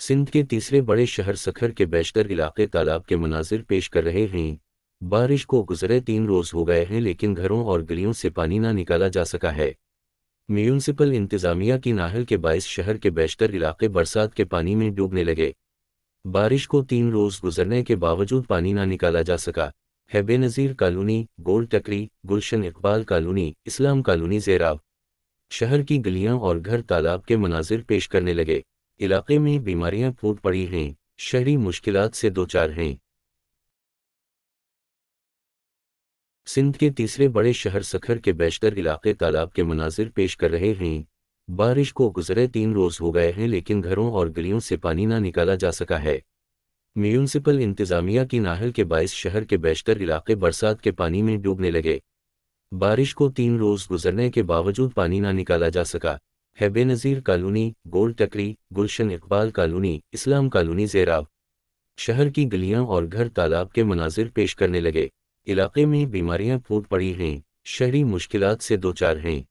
सिंध के तीसरे बड़े शहर सखर के बेशतर इलाके तालाब के मनाजिर पेश कर रहे हैं। बारिश को गुजरे 3 रोज हो गए हैं लेकिन घरों और गलियों से पानी ना निकाला जा सका है। म्यूनिसिपल इंतजामिया की नाहल के बायस शहर के बेशतर इलाके बरसात के पानी में डूबने लगे। बारिश को 3 रोज गुजरने के बावजूद पानी ना निकाला जा सका है। बेनज़ीर कॉलोनी, गोल टकरी, गुलशन इकबाल कॉलोनी, इस्लाम कॉलोनी ज़ेराब शहर की गलियां और घर तालाब के मनाजिर पेश करने लगे। इलाके में बीमारियां फूट पड़ी हैं, शहरी मुश्किलात से दो चार हैं। सिंध के तीसरे बड़े शहर सखर के बेशतर इलाके तालाब के मनाजिर पेश कर रहे हैं। बारिश को गुजरे 3 रोज हो गए हैं लेकिन घरों और गलियों से पानी ना निकाला जा सका है। म्यूनिसिपल इंतजामिया की नाहल के बायस शहर के बेशतर इलाके बरसात के पानी में डूबने लगे। बारिश को 3 रोज गुजरने के बावजूद पानी ना निकाला जा सका है। बेनज़ीर कॉलोनी, गोल टकरी, गुलशन इकबाल कॉलोनी, इस्लाम कॉलोनी ज़ेराब शहर की गलियां और घर तालाब के मनाजिर पेश करने लगे। इलाके में बीमारियां फूट पड़ी हैं, शहरी मुश्किलात से दो चार हैं।